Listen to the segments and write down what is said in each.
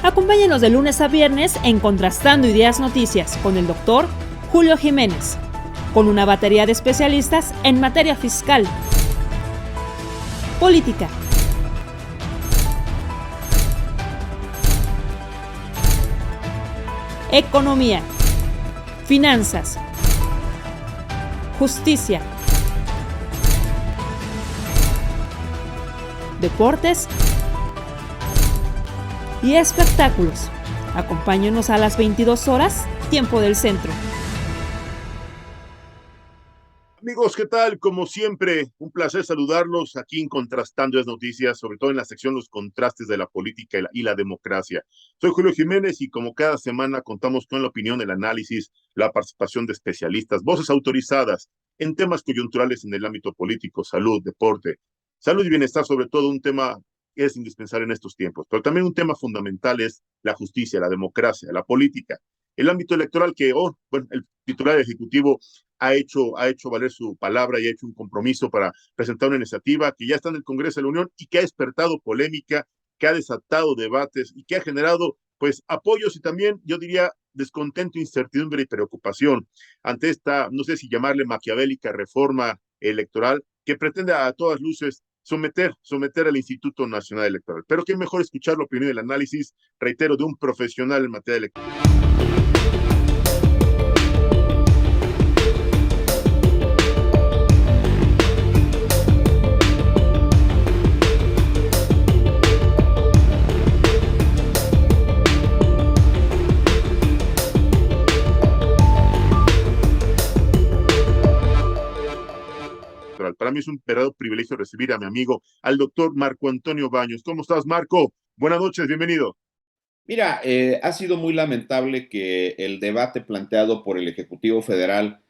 Acompáñenos de lunes a viernes en Contrastando Ideas Noticias con el doctor Julio Jiménez, con una batería de especialistas en materia fiscal, política, economía, finanzas, justicia, deportes y espectáculos. Acompáñenos a las 22 horas, tiempo del centro. Amigos, ¿qué tal? Como siempre, un placer saludarlos aquí en Contrastando las Noticias, sobre todo en la sección Los contrastes de la política y la democracia. Soy Julio Jiménez y como cada semana contamos con la opinión, el análisis, la participación de especialistas, voces autorizadas en temas coyunturales en el ámbito político, salud, deporte, salud y bienestar, sobre todo un tema que es indispensable en estos tiempos, pero también un tema fundamental es la justicia, la democracia, la política, el ámbito electoral que, bueno, el titular ejecutivo ha hecho valer su palabra y ha hecho un compromiso para presentar una iniciativa que ya está en el Congreso de la Unión y que ha despertado polémica, que ha desatado debates y que ha generado pues apoyos y también yo diría descontento, incertidumbre y preocupación ante esta, no sé si llamarle maquiavélica reforma electoral que pretende a todas luces someter al Instituto Nacional Electoral. Pero qué mejor escuchar la opinión y el análisis, reitero, de un profesional en materia electoral. Para mí es un verdadero privilegio recibir a mi amigo, al doctor Marco Antonio Baños. ¿Cómo estás, Marco? Buenas noches, bienvenido. Mira, ha sido muy lamentable que el debate planteado por el Ejecutivo Federal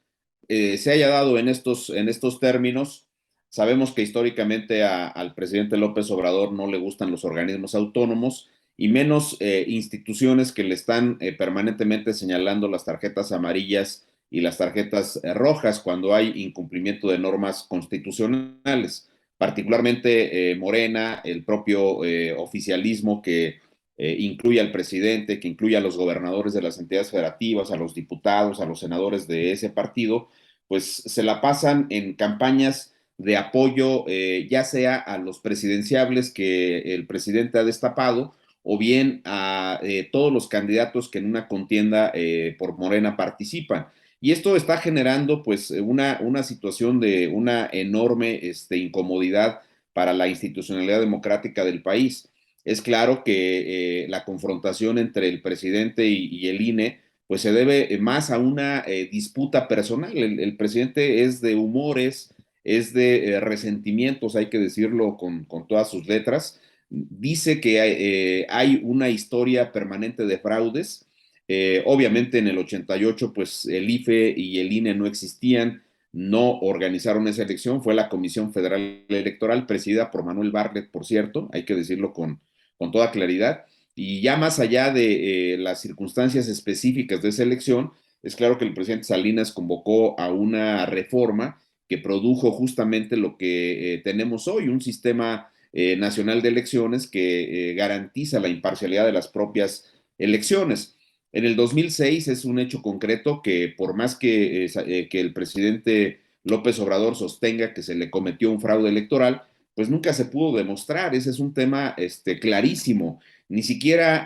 se haya dado en estos términos. Sabemos que históricamente al presidente López Obrador no le gustan los organismos autónomos y menos instituciones que le están permanentemente señalando las tarjetas amarillas y las tarjetas rojas cuando hay incumplimiento de normas constitucionales, particularmente Morena, el propio oficialismo que incluye al presidente, que incluye a los gobernadores de las entidades federativas, a los diputados, a los senadores de ese partido, pues se la pasan en campañas de apoyo, ya sea a los presidenciables que el presidente ha destapado, o bien a todos los candidatos que en una contienda por Morena participan. Y esto está generando pues una situación de una enorme incomodidad para la institucionalidad democrática del país. Es claro que la confrontación entre el presidente y el INE pues se debe más a una disputa personal. El presidente es de humores, es de resentimientos, hay que decirlo con todas sus letras. Dice que hay una historia permanente de fraudes. Obviamente en el 88 pues el IFE y el INE no existían, no organizaron esa elección, fue la Comisión Federal Electoral presidida por Manuel Bartlett, por cierto, hay que decirlo con toda claridad. Y ya más allá de las circunstancias específicas de esa elección, es claro que el presidente Salinas convocó a una reforma que produjo justamente lo que tenemos hoy, un sistema nacional de elecciones que garantiza la imparcialidad de las propias elecciones. En el 2006 es un hecho concreto que por más que el presidente López Obrador sostenga que se le cometió un fraude electoral, pues nunca se pudo demostrar. Ese es un tema clarísimo. Ni siquiera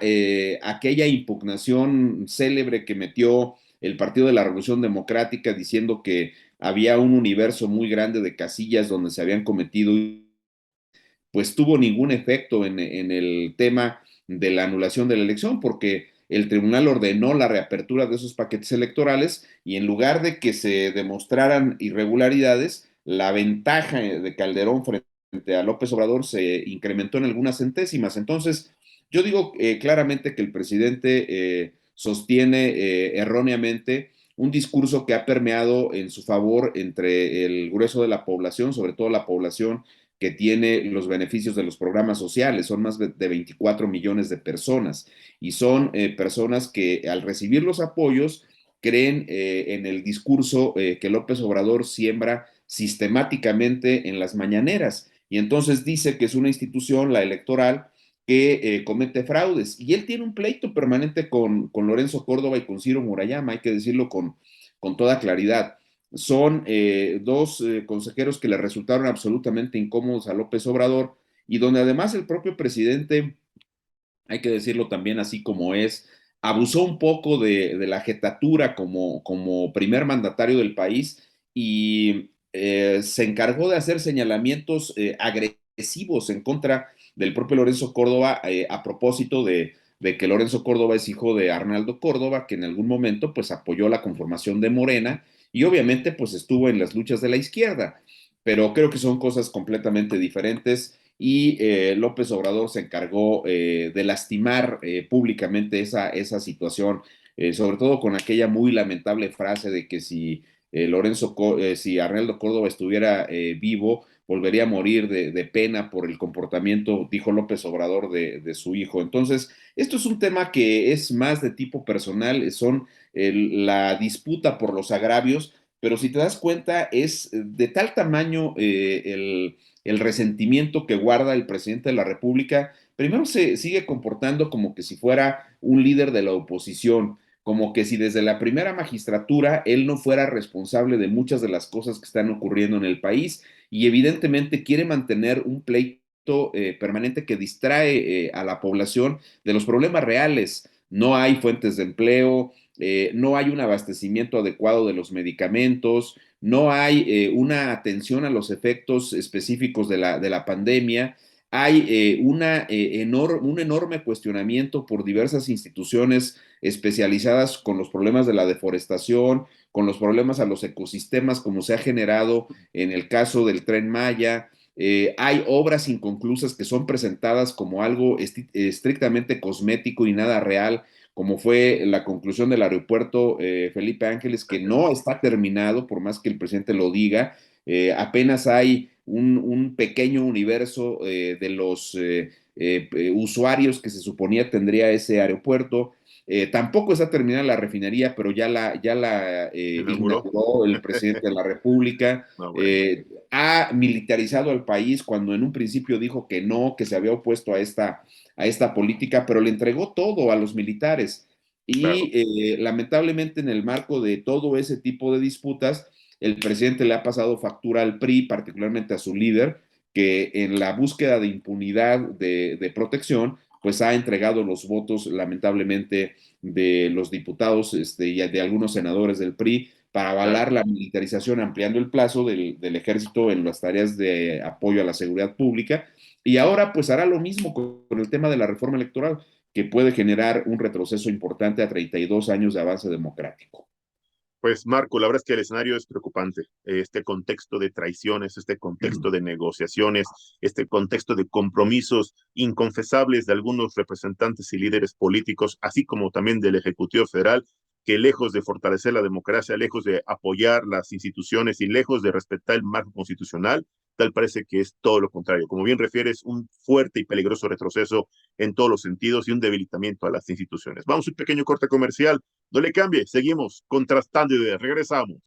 aquella impugnación célebre que metió el Partido de la Revolución Democrática diciendo que había un universo muy grande de casillas donde se habían cometido, pues tuvo ningún efecto en el tema de la anulación de la elección, porque el tribunal ordenó la reapertura de esos paquetes electorales y en lugar de que se demostraran irregularidades, la ventaja de Calderón frente a López Obrador se incrementó en algunas centésimas. Entonces, yo digo claramente que el presidente sostiene erróneamente un discurso que ha permeado en su favor entre el grueso de la población, sobre todo la población que tiene los beneficios de los programas sociales. Son más de 24 millones de personas y son personas que al recibir los apoyos creen en el discurso que López Obrador siembra sistemáticamente en las mañaneras y entonces dice que es una institución, la electoral, que comete fraudes. Y él tiene un pleito permanente con Lorenzo Córdoba y con Ciro Murayama, hay que decirlo con toda claridad. Son dos consejeros que le resultaron absolutamente incómodos a López Obrador y donde además el propio presidente, hay que decirlo también así como es, abusó un poco de la jetatura como primer mandatario del país y se encargó de hacer señalamientos agresivos en contra del propio Lorenzo Córdoba a propósito de que Lorenzo Córdoba es hijo de Arnaldo Córdoba, que en algún momento pues apoyó la conformación de Morena y obviamente pues estuvo en las luchas de la izquierda, pero creo que son cosas completamente diferentes y López Obrador se encargó de lastimar públicamente esa situación, sobre todo con aquella muy lamentable frase de que si si Arnaldo Córdoba estuviera vivo, volvería a morir de pena por el comportamiento, dijo López Obrador, de su hijo. Entonces, esto es un tema que es más de tipo personal, son la disputa por los agravios, pero si te das cuenta, es de tal tamaño el resentimiento que guarda el presidente de la República. Primero se sigue comportando como que si fuera un líder de la oposición, como que si desde la primera magistratura él no fuera responsable de muchas de las cosas que están ocurriendo en el país y evidentemente quiere mantener un pleito permanente que distrae a la población de los problemas reales. No hay fuentes de empleo, no hay un abastecimiento adecuado de los medicamentos, no hay una atención a los efectos específicos de la pandemia, hay un enorme cuestionamiento por diversas instituciones especializadas con los problemas de la deforestación, con los problemas a los ecosistemas, como se ha generado en el caso del Tren Maya. Hay obras inconclusas que son presentadas como algo estrictamente cosmético y nada real, como fue la conclusión del aeropuerto Felipe Ángeles, que no está terminado, por más que el presidente lo diga. Apenas hay un pequeño universo de los usuarios que se suponía tendría ese aeropuerto. Tampoco está terminada la refinería, pero ya la inauguró el presidente de la República. No, bueno. Ha militarizado al país cuando en un principio dijo que no, que se había opuesto a esta política, pero le entregó todo a los militares. Y Claro. lamentablemente en el marco de todo ese tipo de disputas, el presidente le ha pasado factura al PRI, particularmente a su líder, que en la búsqueda de impunidad de protección, pues ha entregado los votos, lamentablemente, de los diputados y de algunos senadores del PRI para avalar la militarización, ampliando el plazo del ejército en las tareas de apoyo a la seguridad pública. Y ahora, pues hará lo mismo con el tema de la reforma electoral, que puede generar un retroceso importante a 32 años de avance democrático. Pues Marco, la verdad es que el escenario es preocupante. Este contexto de traiciones, este contexto de negociaciones, este contexto de compromisos inconfesables de algunos representantes y líderes políticos, así como también del Ejecutivo Federal, que lejos de fortalecer la democracia, lejos de apoyar las instituciones y lejos de respetar el marco constitucional, tal parece que es todo lo contrario. Como bien refieres, un fuerte y peligroso retroceso en todos los sentidos y un debilitamiento a las instituciones. Vamos a un pequeño corte comercial. No le cambie, seguimos contrastando ideas. Regresamos.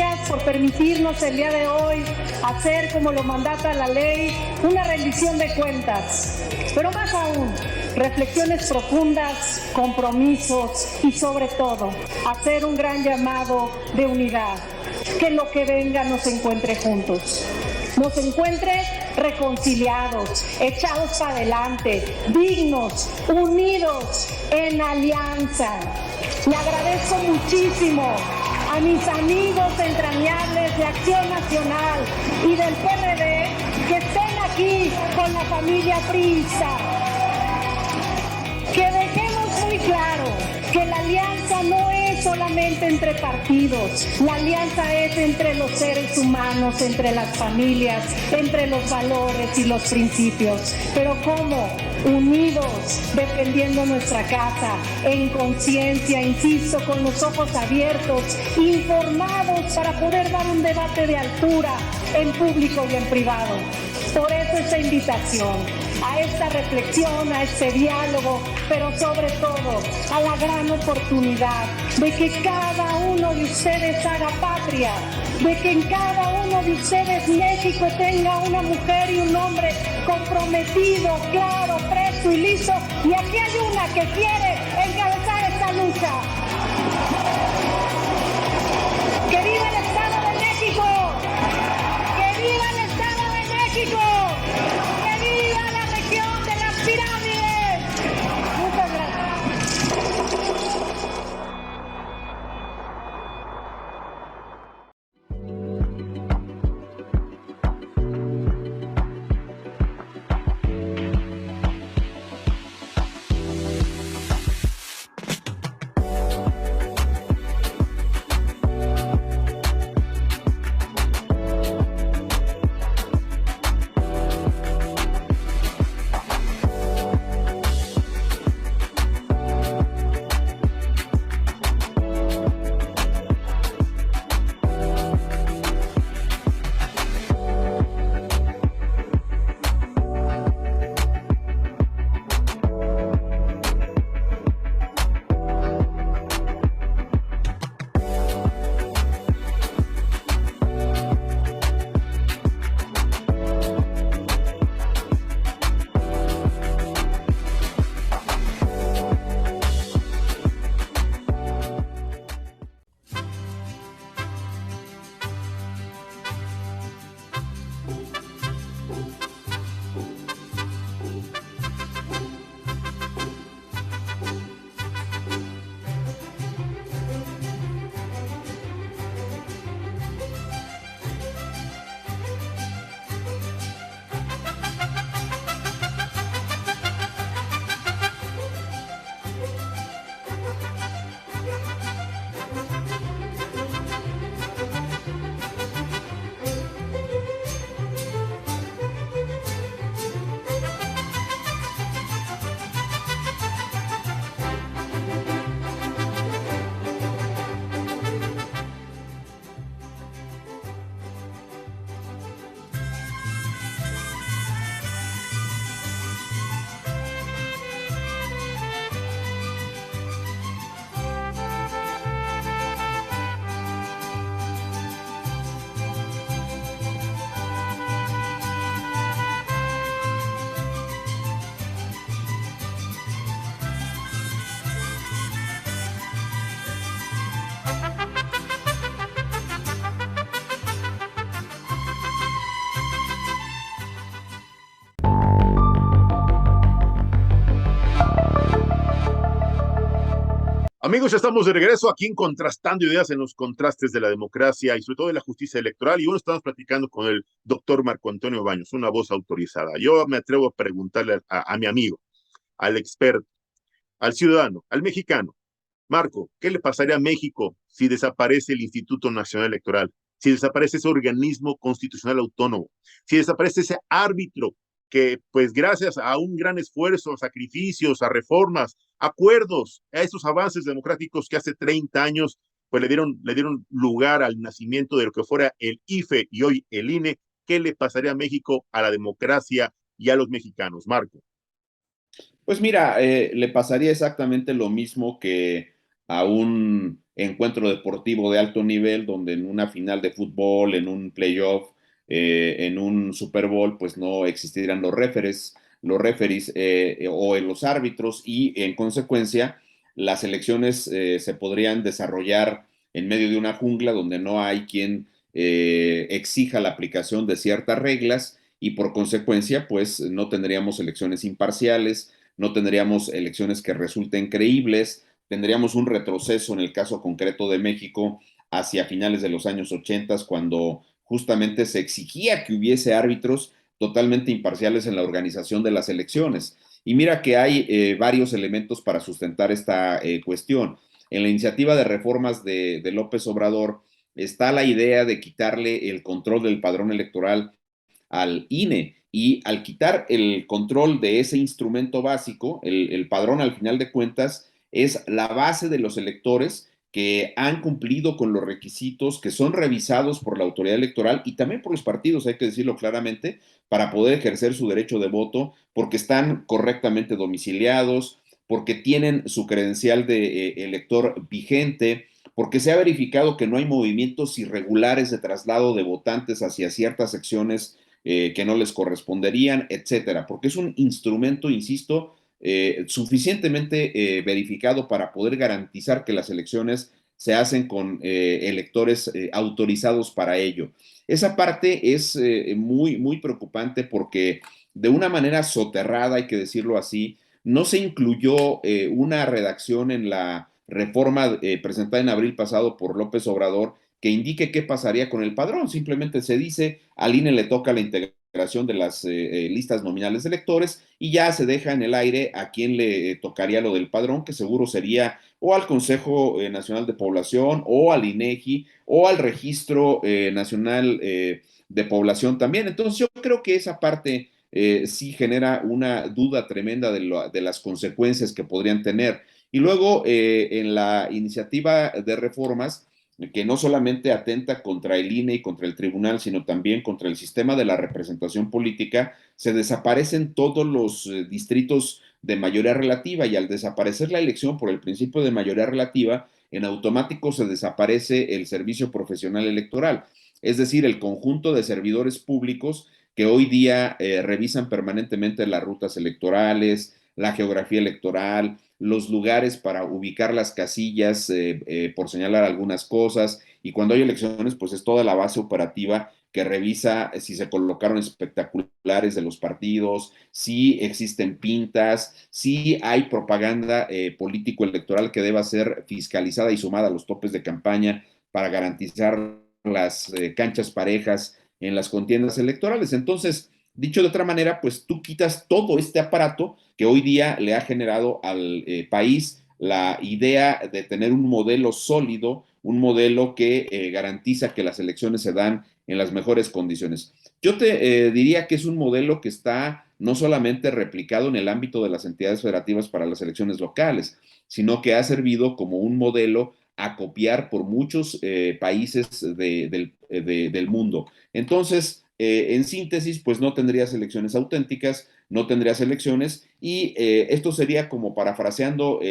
Gracias por permitirnos el día de hoy hacer, como lo mandata la ley, una rendición de cuentas. Pero más aún, reflexiones profundas, compromisos y sobre todo, hacer un gran llamado de unidad. Que lo que venga nos encuentre juntos. Nos encuentre reconciliados, echados para adelante, dignos, unidos, en alianza. Le agradezco muchísimo a mis amigos entrañables de Acción Nacional y del PRD que estén aquí con la familia priista. Que dejemos muy claro que la alianza no es solamente entre partidos, la alianza es entre los seres humanos, entre las familias, entre los valores y los principios. Pero ¿cómo? Unidos, defendiendo nuestra casa, en conciencia, insisto, con los ojos abiertos, informados para poder dar un debate de altura en público y en privado. Por eso esta invitación a esta reflexión, a este diálogo, pero sobre todo a la gran oportunidad de que cada uno de ustedes haga patria, de que en cada uno de ustedes México tenga una mujer y un hombre comprometido, claro, presto y listo. Y aquí hay una que quiere encabezar esta lucha. ¡Que viva el Estado de México! ¡Que viva el Estado de México! ¡Que viva la región de las pirámides! Muchas gracias. Amigos, ya estamos de regreso aquí en Contrastando Ideas en los contrastes de la democracia y sobre todo de la justicia electoral. Y bueno, estamos platicando con el doctor Marco Antonio Baños, una voz autorizada. Yo me atrevo a preguntarle a mi amigo, al experto, al ciudadano, al mexicano. Marco, ¿qué le pasaría a México si desaparece el Instituto Nacional Electoral? Si desaparece ese organismo constitucional autónomo, si desaparece ese árbitro que, pues gracias a un gran esfuerzo, a sacrificios, a reformas, acuerdos, a esos avances democráticos que hace 30 años, pues le dieron lugar al nacimiento de lo que fuera el IFE y hoy el INE. ¿Qué le pasaría a México, a la democracia y a los mexicanos, Marco? Pues mira, le pasaría exactamente lo mismo que a un encuentro deportivo de alto nivel, donde en una final de fútbol, en un playoff, en un Super Bowl, pues no existirán los referees o en los árbitros, y en consecuencia las elecciones se podrían desarrollar en medio de una jungla donde no hay quien exija la aplicación de ciertas reglas, y por consecuencia pues no tendríamos elecciones imparciales, no tendríamos elecciones que resulten creíbles, tendríamos un retroceso en el caso concreto de México hacia finales de los años 80, cuando justamente se exigía que hubiese árbitros totalmente imparciales en la organización de las elecciones. Y mira que hay varios elementos para sustentar esta cuestión. En la iniciativa de reformas de López Obrador está la idea de quitarle el control del padrón electoral al INE, y al quitar el control de ese instrumento básico, el padrón al final de cuentas es la base de los electores que han cumplido con los requisitos, que son revisados por la autoridad electoral y también por los partidos, hay que decirlo claramente, para poder ejercer su derecho de voto, porque están correctamente domiciliados, porque tienen su credencial de elector vigente, porque se ha verificado que no hay movimientos irregulares de traslado de votantes hacia ciertas secciones que no les corresponderían, etcétera, porque es un instrumento, insisto, suficientemente verificado para poder garantizar que las elecciones se hacen con electores autorizados para ello. Esa parte es muy, muy preocupante, porque de una manera soterrada, hay que decirlo así, no se incluyó una redacción en la reforma presentada en abril pasado por López Obrador que indique qué pasaría con el padrón. Simplemente se dice, al INE le toca la integración de las listas nominales de electores, y ya se deja en el aire a quién le tocaría lo del padrón, que seguro sería o al Consejo Nacional de Población, o al INEGI, o al Registro Nacional de Población también. Entonces yo creo que esa parte sí genera una duda tremenda de las consecuencias que podrían tener. Y luego en la iniciativa de reformas, que no solamente atenta contra el INE y contra el tribunal, sino también contra el sistema de la representación política, se desaparecen todos los distritos de mayoría relativa, y al desaparecer la elección por el principio de mayoría relativa, en automático se desaparece el servicio profesional electoral, es decir, el conjunto de servidores públicos que hoy día revisan permanentemente las rutas electorales, la geografía electoral, los lugares para ubicar las casillas, por señalar algunas cosas, y cuando hay elecciones, pues es toda la base operativa que revisa si se colocaron espectaculares de los partidos, si existen pintas, si hay propaganda político-electoral que deba ser fiscalizada y sumada a los topes de campaña para garantizar las canchas parejas en las contiendas electorales. Entonces, dicho de otra manera, pues tú quitas todo este aparato que hoy día le ha generado al país la idea de tener un modelo sólido, un modelo que garantiza que las elecciones se dan en las mejores condiciones. Yo te diría que es un modelo que está no solamente replicado en el ámbito de las entidades federativas para las elecciones locales, sino que ha servido como un modelo a copiar por muchos países del mundo. Entonces, en síntesis, pues no tendrías elecciones auténticas, no tendrías elecciones, y esto sería como parafraseando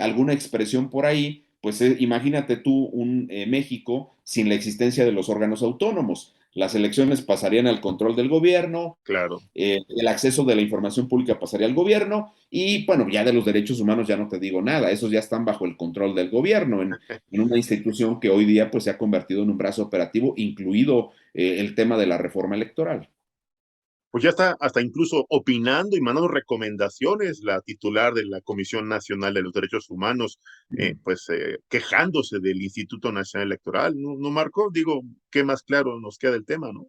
alguna expresión por ahí, pues imagínate tú un México sin la existencia de los órganos autónomos. Las elecciones pasarían al control del gobierno, Claro. el acceso de la información pública pasaría al gobierno, y bueno, ya de los derechos humanos ya no te digo nada, esos ya están bajo el control del gobierno, en una institución que hoy día pues se ha convertido en un brazo operativo, incluido el tema de la reforma electoral. Pues ya está hasta incluso opinando y mandando recomendaciones la titular de la Comisión Nacional de los Derechos Humanos, quejándose del Instituto Nacional Electoral, ¿no, no, Marco? Digo, ¿qué más claro nos queda el tema, no?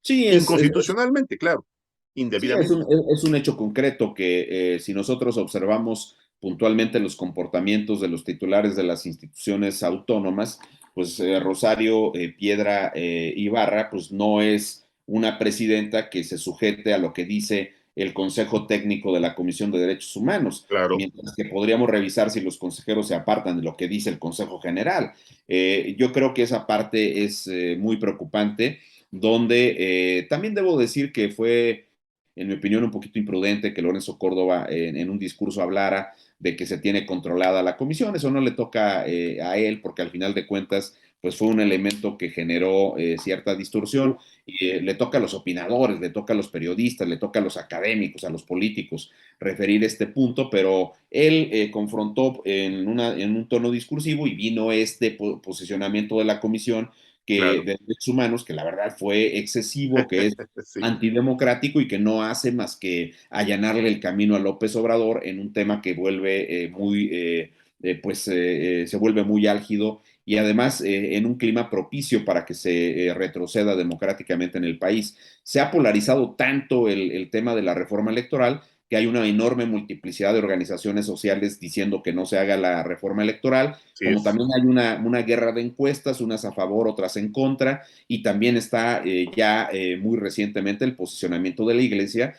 Sí, Inconstitucionalmente, claro, sí, es indebidamente. un hecho concreto que si nosotros observamos puntualmente los comportamientos de los titulares de las instituciones autónomas, pues Rosario Piedra Ibarra, pues no es una presidenta que se sujete a lo que dice el Consejo Técnico de la Comisión de Derechos Humanos, Claro. mientras que podríamos revisar si los consejeros se apartan de lo que dice el Consejo General. Yo creo que esa parte es muy preocupante, donde también debo decir que fue, en mi opinión, un poquito imprudente que Lorenzo Córdoba en un discurso hablara de que se tiene controlada la comisión. Eso no le toca a él, porque al final de cuentas pues fue un elemento que generó cierta distorsión, y le toca a los opinadores, le toca a los periodistas, le toca a los académicos, a los políticos referir este punto, pero él confrontó en un tono discursivo y vino este posicionamiento de la comisión Claro. de derechos humanos, que la verdad fue excesivo, que es Sí. antidemocrático y que no hace más que allanarle el camino a López Obrador en un tema que vuelve se vuelve muy álgido, y además en un clima propicio para que se retroceda democráticamente en el país. Se ha polarizado tanto el tema de la reforma electoral que hay una enorme multiplicidad de organizaciones sociales diciendo que no se haga la reforma electoral, Sí como es. también hay una guerra de encuestas, unas a favor, otras en contra, y también está muy recientemente el posicionamiento de la Iglesia,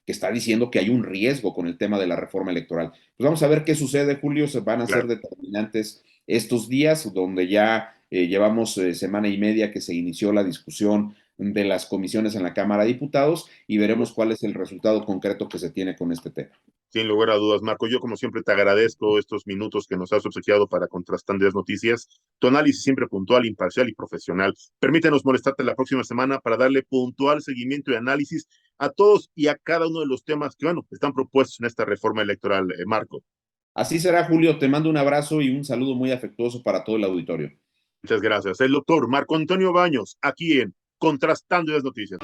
que está diciendo que hay un riesgo con el tema de la reforma electoral. Pues vamos a ver qué sucede, Julio. Se van a ser Claro. determinantes estos días, donde ya llevamos semana y media que se inició la discusión de las comisiones en la Cámara de Diputados, y veremos cuál es el resultado concreto que se tiene con este tema. Sin lugar a dudas, Marco. Yo, como siempre, te agradezco estos minutos que nos has obsequiado para Contrastando las Noticias. Tu análisis siempre puntual, imparcial y profesional. Permítenos molestarte la próxima semana para darle puntual seguimiento y análisis a todos y a cada uno de los temas que, bueno, están propuestos en esta reforma electoral, Marco. Así será, Julio. Te mando un abrazo y un saludo muy afectuoso para todo el auditorio. Muchas gracias. El doctor Marco Antonio Baños, aquí en Contrastando las Noticias.